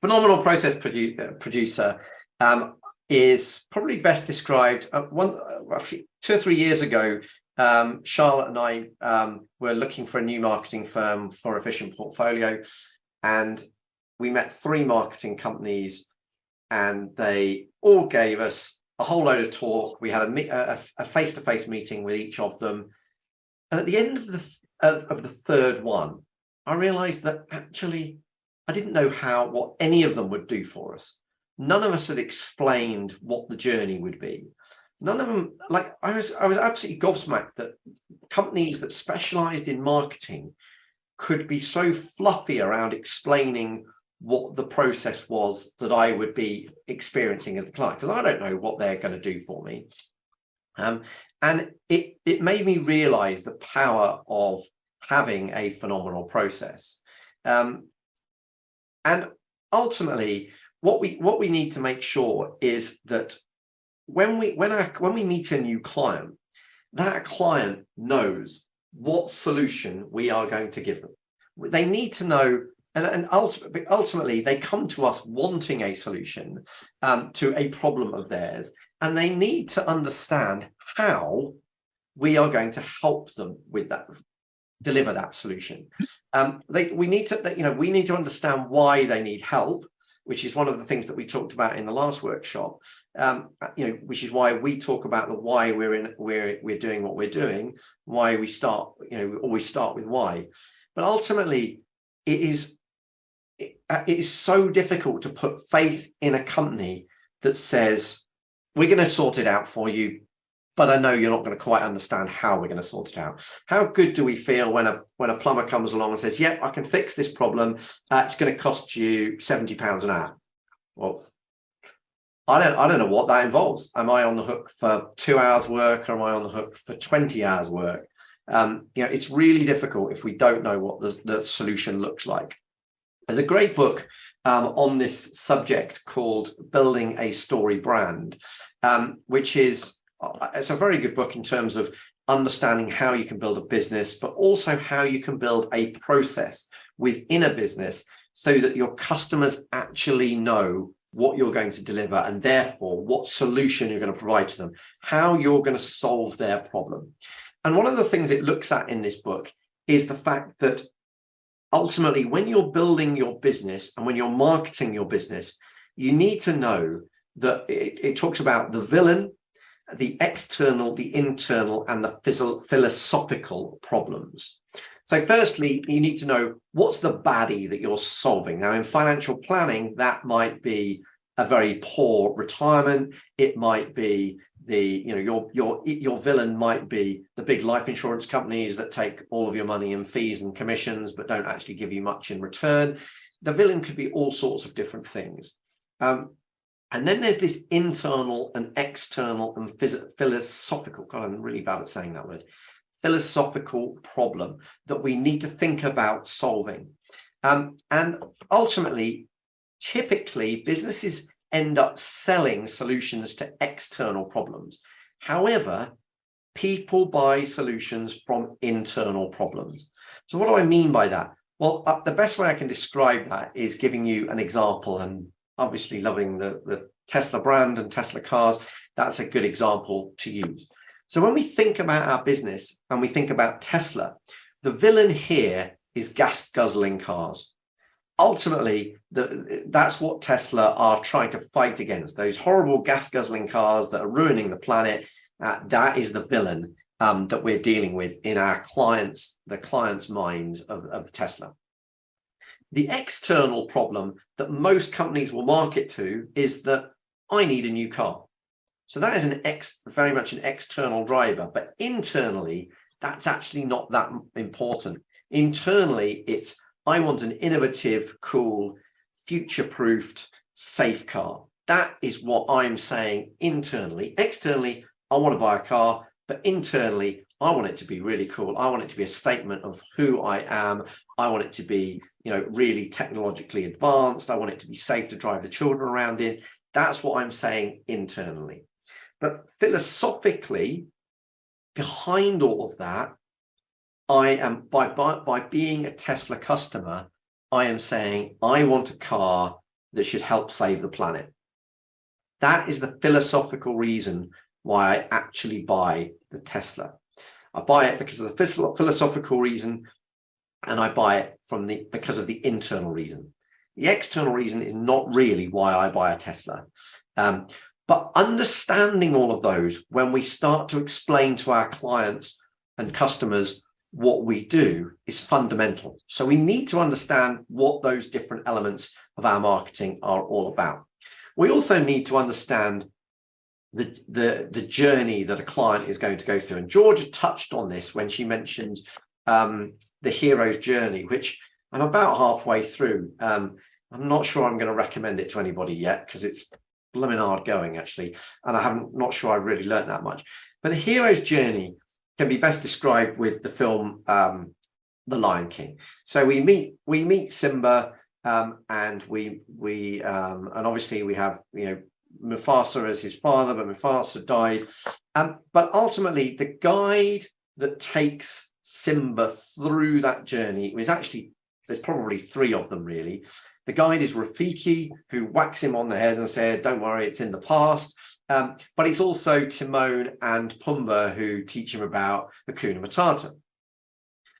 Phenomenal process producer is probably best described. 2 or 3 years ago, Charlotte and I were looking for a new marketing firm for Efficient Portfolio, and we met 3 marketing companies, and they all gave us a whole load of talk. We had a face-to-face meeting with each of them, and at the end of the third one, I realized that actually I didn't know what any of them would do for us. None of us had explained what the journey would be. None of them, like I was absolutely gobsmacked that companies that specialized in marketing could be so fluffy around explaining what the process was that I would be experiencing as the client, because I don't know what they're going to do for me. And it made me realize the power of having a phenomenal process. And ultimately, what we need to make sure is that when we meet a new client, that client knows what solution we are going to give them. They need to know, and ultimately they come to us wanting a solution to a problem of theirs, and they need to understand how we are going to help them with that, deliver that solution. We need to understand why they need help, which is one of the things that we talked about in the last workshop. Which is why we talk about the why we're doing what we're doing, why we start. We always start with why. But ultimately, it is so difficult to put faith in a company that says, we're going to sort it out for you, but I know you're not going to quite understand how we're going to sort it out. How good do we feel when a plumber comes along and says, yep, I can fix this problem. It's going to cost you £70 an hour. Well, I don't know what that involves. Am I on the hook for 2 hours work, or am I on the hook for 20 hours work? It's really difficult if we don't know what the solution looks like. There's a great book on this subject called Building a Story Brand, which is it's a very good book in terms of understanding how you can build a business, but also how you can build a process within a business so that your customers actually know what you're going to deliver, and therefore what solution you're going to provide to them, how you're going to solve their problem. And one of the things it looks at in this book is the fact that ultimately, when you're building your business and when you're marketing your business, you need to know that it talks about the villain, the external, the internal, and the philosophical problems. So firstly, you need to know what's the baddie that you're solving. Now, in financial planning, that might be a very poor retirement. It might be your villain might be the big life insurance companies that take all of your money in fees and commissions, but don't actually give you much in return. The villain could be all sorts of different things. And then there's this internal and external and philosophical, God, I'm really bad at saying that word, philosophical problem that we need to think about solving. And ultimately, typically, businesses end up selling solutions to external problems. However, people buy solutions from internal problems. So what do I mean by that? Well, the best way I can describe that is giving you an example, and obviously loving the Tesla brand and Tesla cars, that's a good example to use. So when we think about our business and we think about Tesla, the villain here is gas guzzling cars. Ultimately, that's what Tesla are trying to fight against, those horrible gas guzzling cars that are ruining the planet. That is the villain that we're dealing with in the client's mind of Tesla. The external problem that most companies will market to is that I need a new car. So that is very much an external driver, but internally, that's actually not that important. Internally, it's I want an innovative, cool, future-proofed, safe car. That is what I'm saying internally. Externally, I want to buy a car, but internally, I want it to be really cool. I want it to be a statement of who I am. I want it to be, really technologically advanced. I want it to be safe to drive the children around in. That's what I'm saying internally. But philosophically, behind all of that, I am by being a Tesla customer, I am saying I want a car that should help save the planet. That is the philosophical reason why I actually buy the Tesla. I buy it because of the philosophical reason, and I buy it because of the internal reason. The external reason is not really why I buy a Tesla. But understanding all of those, when we start to explain to our clients and customers what we do, is fundamental. So we need to understand what those different elements of our marketing are all about. We also need to understand the journey that a client is going to go through. And Georgia touched on this when she mentioned the hero's journey, which I'm about halfway through. I'm not sure I'm going to recommend it to anybody yet, because it's blooming hard going, actually, and I'm not sure I've really learned that much. But the hero's journey can be best described with the film The Lion King. So we meet Simba, and and obviously we have, you know, Mufasa as his father, but Mufasa dies. But ultimately, the guide that takes Simba through that journey is actually, there's probably three of them really. The guide is Rafiki, who whacks him on the head and said, "Don't worry, it's in the past." But it's also Timon and Pumbaa who teach him about Hakuna Matata.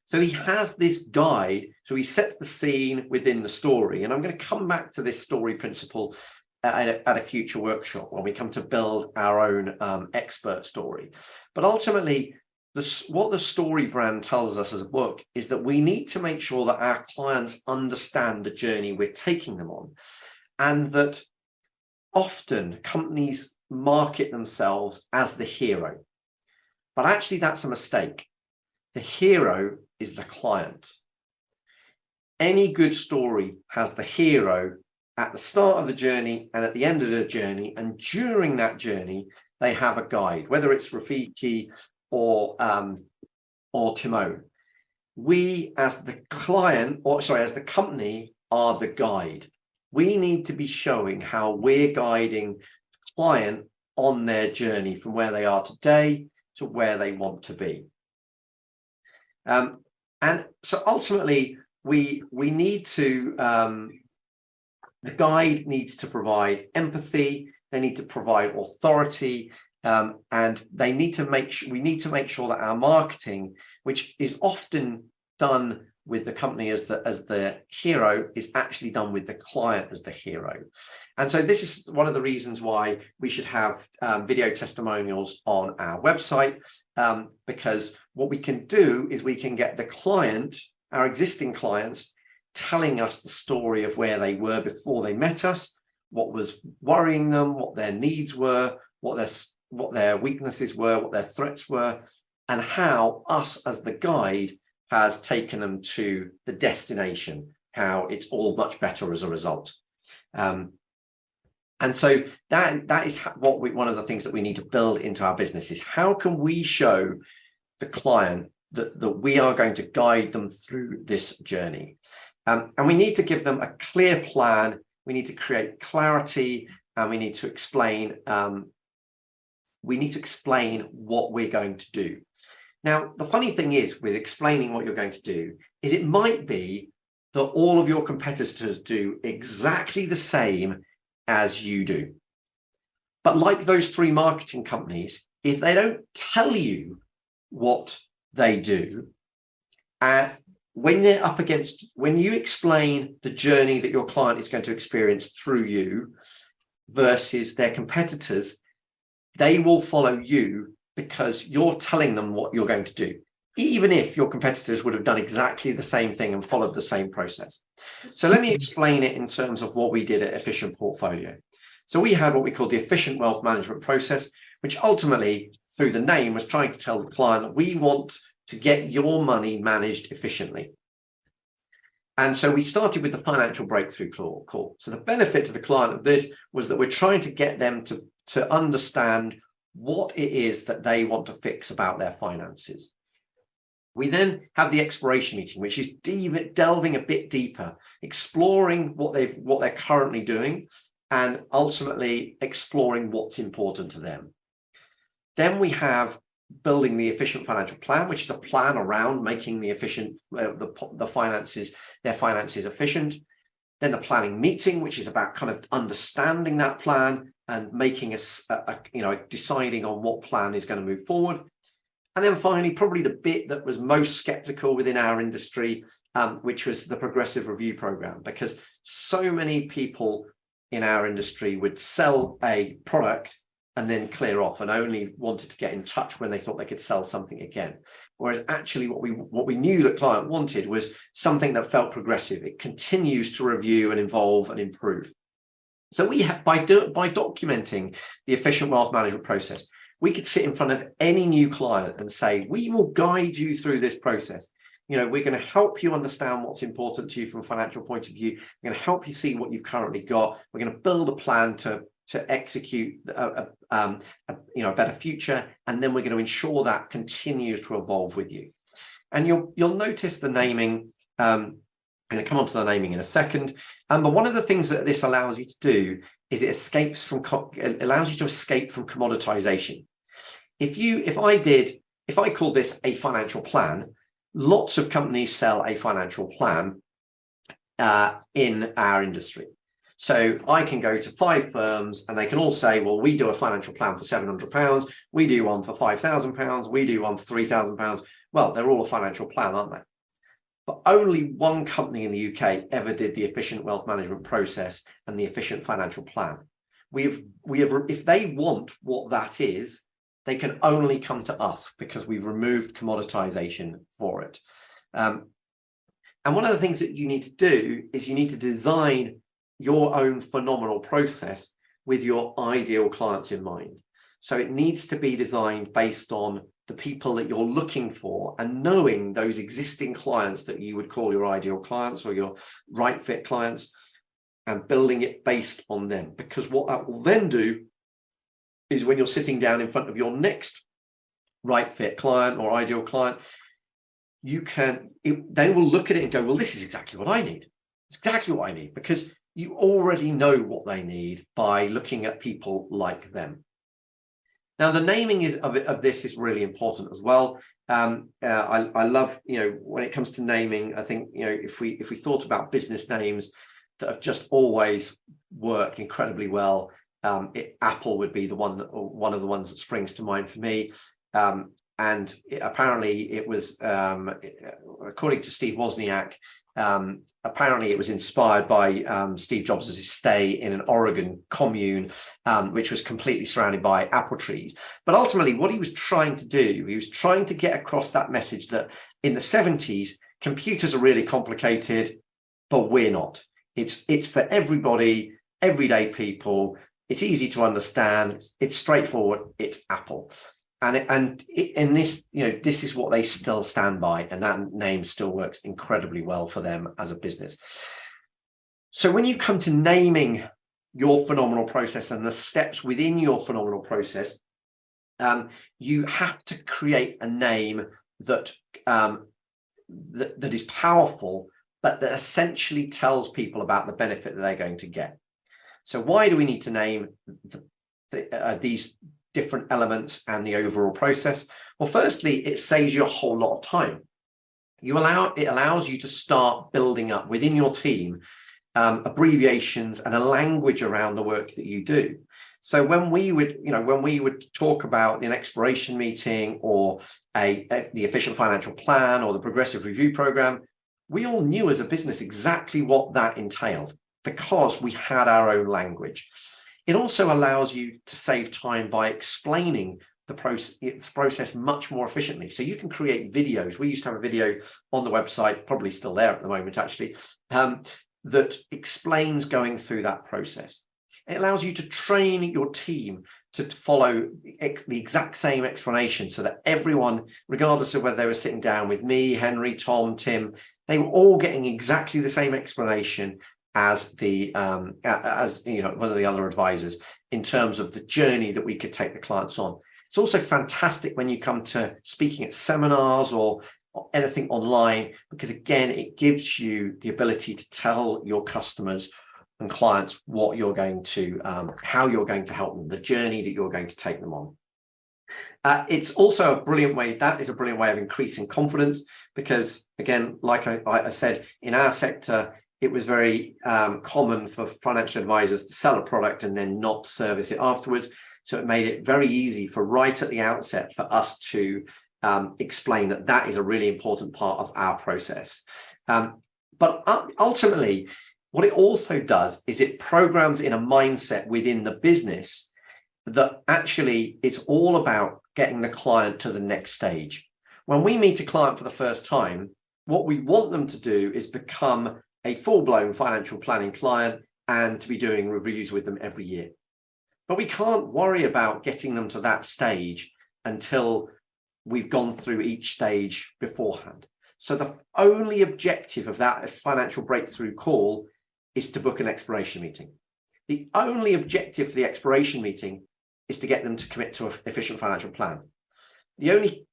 So he has this guide, so he sets the scene within the story. And I'm going to come back to this story principle at a future workshop when we come to build our own expert story. But ultimately, what the story brand tells us as a book is that we need to make sure that our clients understand the journey we're taking them on, and that often companies market themselves as the hero. But actually, that's a mistake. The hero is the client. Any good story has the hero at the start of the journey and at the end of the journey, and during that journey, they have a guide, whether it's Rafiki or Timon. We as the client, as the company, are the guide. We need to be showing how we're guiding the client on their journey from where they are today to where they want to be. And so ultimately, we need to, the guide needs to provide empathy, they need to provide authority, and they need to we need to make sure that our marketing, which is often done with the company as the hero, is actually done with the client as the hero. And so this is one of the reasons why we should have video testimonials on our website, because what we can do is we can get the client, our existing clients, telling us the story of where they were before they met us, what was worrying them, what their needs were, what their weaknesses were, what their threats were, and how us as the guide has taken them to the destination, how it's all much better as a result. And so that is one of the things that we need to build into our business is how can we show the client that we are going to guide them through this journey. And we need to give them a clear plan. We need to create clarity, and we need to explain what we're going to do. Now, the funny thing is with explaining what you're going to do is it might be that all of your competitors do exactly the same as you do. But like those three marketing companies, if they don't tell you what they do, when you explain the journey that your client is going to experience through you versus their competitors, they will follow you because you're telling them what you're going to do, even if your competitors would have done exactly the same thing and followed the same process. So let me explain it in terms of what we did at Efficient Portfolio. So we had what we call the efficient wealth management process, which ultimately, through the name, was trying to tell the client that we want to get your money managed efficiently. And so we started with the financial breakthrough call. So the benefit to the client of this was that we're trying to get them to understand what it is that they want to fix about their finances. We then have the exploration meeting, which is delving a bit deeper, exploring what they're currently doing, and ultimately exploring what's important to them. Then we have building the efficient financial plan, which is a plan around making the efficient their finances efficient. Then the planning meeting, which is about kind of understanding that plan and making deciding on what plan is going to move forward. And then finally, probably the bit that was most skeptical within our industry, which was the progressive review program, because so many people in our industry would sell a product and then clear off and only wanted to get in touch when they thought they could sell something again. Whereas actually what we knew the client wanted was something that felt progressive. It continues to review and evolve and improve. So we have, by documenting the efficient wealth management process, we could sit in front of any new client and say, we will guide you through this process. We're going to help you understand what's important to you from a financial point of view. We're going to help you see what you've currently got. We're going to build a plan to execute a better future, and then we're going to ensure that continues to evolve with you. And you'll notice the naming. I'm going to come on to the naming in a second. But one of the things that this allows you to do is it allows you to escape from commoditization. If I called this a financial plan, lots of companies sell a financial plan in our industry. So I can go to 5 firms and they can all say, well, we do a financial plan for £700, we do one for £5,000, we do one for £3,000. Well, they're all a financial plan, aren't they? But only one company in the UK ever did the efficient wealth management process and the efficient financial plan. If they want what that is, they can only come to us because we've removed commoditization for it. And one of the things that you need to do is you need to design your own phenomenal process with your ideal clients in mind. So it needs to be designed based on the people that you're looking for and knowing those existing clients that you would call your ideal clients or your right fit clients, and building it based on them. Because what that will then do is when you're sitting down in front of your next right fit client or ideal client, they will look at it and go, well, this is exactly what I need. It's exactly what I need, because you already know what they need by looking at people like them. Now, the naming of this is really important as well. I love, when it comes to naming, I think, if we thought about business names that have just always worked incredibly well, Apple would be one of the ones that springs to mind for me. And apparently it was, according to Steve Wozniak, apparently it was inspired by Steve Jobs' stay in an Oregon commune, which was completely surrounded by apple trees. But ultimately what he was trying to do, he was trying to get across that message that in the 70s, computers are really complicated, but we're not. It's for everybody, everyday people. It's easy to understand. It's straightforward. It's Apple. And this is what they still stand by, and that name still works incredibly well for them as a business. So when you come to naming your phenomenal process and the steps within your phenomenal process, you have to create a name that is powerful, but that essentially tells people about the benefit that they're going to get. So why do we need to name these different elements and the overall process? Well, firstly, it saves you a whole lot of time. It allows you to start building up within your team abbreviations and a language around the work that you do. So when we would talk about an exploration meeting or the efficient financial plan or the progressive review program, we all knew as a business exactly what that entailed because we had our own language. It also allows you to save time by explaining the process much more efficiently. So you can create videos. We used to have a video on the website, probably still there at the moment, actually, that explains going through that process. It allows you to train your team to follow the exact same explanation so that everyone, regardless of whether they were sitting down with me, Henry, Tom, Tim, they were all getting exactly the same explanation as one of the other advisors in terms of the journey that we could take the clients on. It's also fantastic when you come to speaking at seminars or anything online, because again, it gives you the ability to tell your customers and clients what you're going to, how you're going to help them, the journey that you're going to take them on. It's also a brilliant way. That is a brilliant way of increasing confidence, because again, like I said, in our sector, it was very common for financial advisors to sell a product and then not service it afterwards. So it made it very easy for right at the outset for us to explain that that is a really important part of our process. But ultimately, what it also does is it programs in a mindset within the business that actually it's all about getting the client to the next stage. When we meet a client for the first time, what we want them to do is become a full-blown financial planning client and to be doing reviews with them every year. But we can't worry about getting them to that stage until we've gone through each stage beforehand. So the only objective of that financial breakthrough call is to book an exploration meeting. The only objective for the exploration meeting is to get them to commit to an efficient financial plan. The only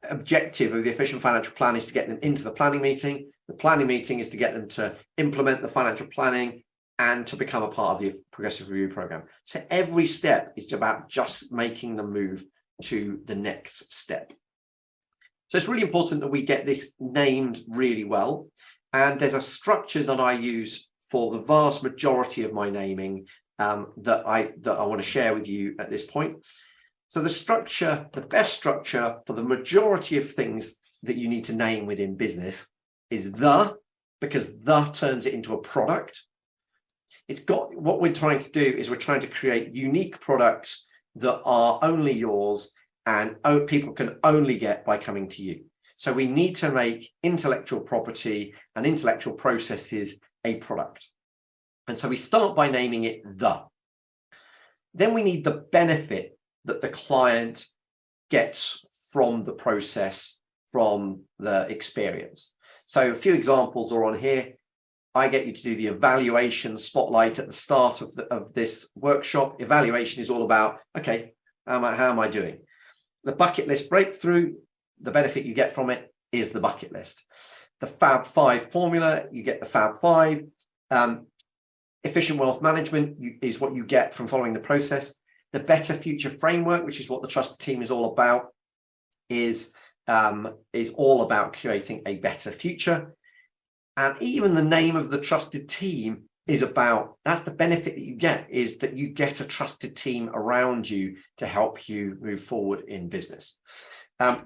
objective of the efficient financial plan is to get them into the planning meeting. The planning meeting is to get them to implement the financial planning and to become a part of the progressive review program. So every step is about just making the move to the next step. So it's really important that we get this named really well. And there's a structure that I use for the vast majority of my naming that I want to share with you at this point. So the structure, the best structure for the majority of things that you need to name within business is because the turns it into a product. It's got, what we're trying to do is we're trying to create unique products that are only yours and people can only get by coming to you. So we need to make intellectual property and intellectual processes a product. And so we start by naming it the. Then we need the benefit that the client gets from the process, from the experience. So a few examples are on here. I get you to do the evaluation spotlight at the start of this workshop. Evaluation is all about, okay, how am I doing? The bucket list breakthrough, the benefit you get from it is the bucket list. The Fab 5 formula, you get the Fab 5. Efficient wealth management is what you get from following the process. The better future framework, which is what the trusted team is all about, is all about creating a better future. And even the name of the trusted team is about, that's the benefit that you get, is that you get a trusted team around you to help you move forward in business. And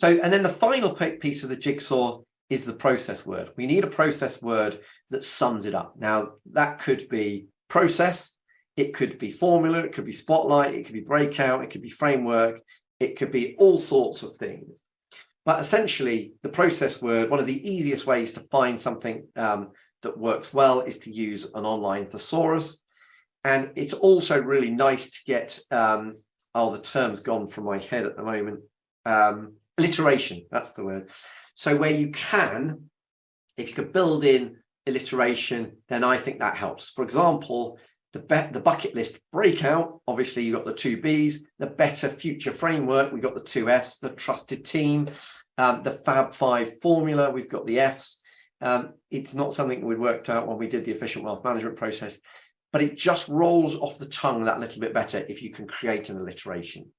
then the final piece of the jigsaw is the process word. We need a process word that sums it up. Now, that could be process, it could be formula, it could be spotlight, it could be breakout, it could be framework, it could be all sorts of things. But essentially, the process word, one of the easiest ways to find something that works well is to use an online thesaurus. And it's also really nice to get, the term's gone from my head at the moment, alliteration, that's the word. So where you can, if you could build in alliteration, then I think that helps. For example, the bucket list breakout, obviously you got the 2 B's, the better future framework, we got the 2 F's, the trusted team, the Fab 5 formula, we've got the F's. It's not something we'd worked out when we did the efficient wealth management process, but it just rolls off the tongue that little bit better if you can create an alliteration.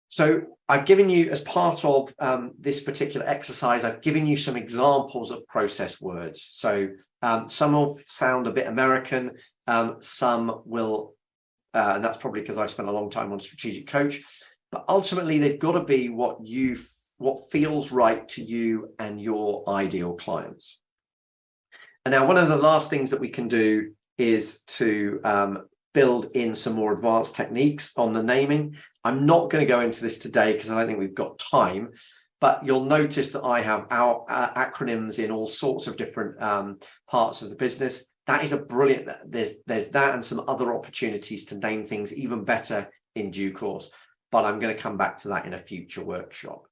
So I've given you, as part of this particular exercise, I've given you some examples of process words. So some will sound a bit American, some will, and that's probably because I've spent a long time on Strategic Coach, but ultimately they've got to be what feels right to you and your ideal clients. And now one of the last things that we can do is to build in some more advanced techniques on the naming. I'm not going to go into this today because I don't think we've got time, but you'll notice that I have our acronyms in all sorts of different parts of the business. That is a brilliant, there's that and some other opportunities to name things even better in due course, but I'm going to come back to that in a future workshop.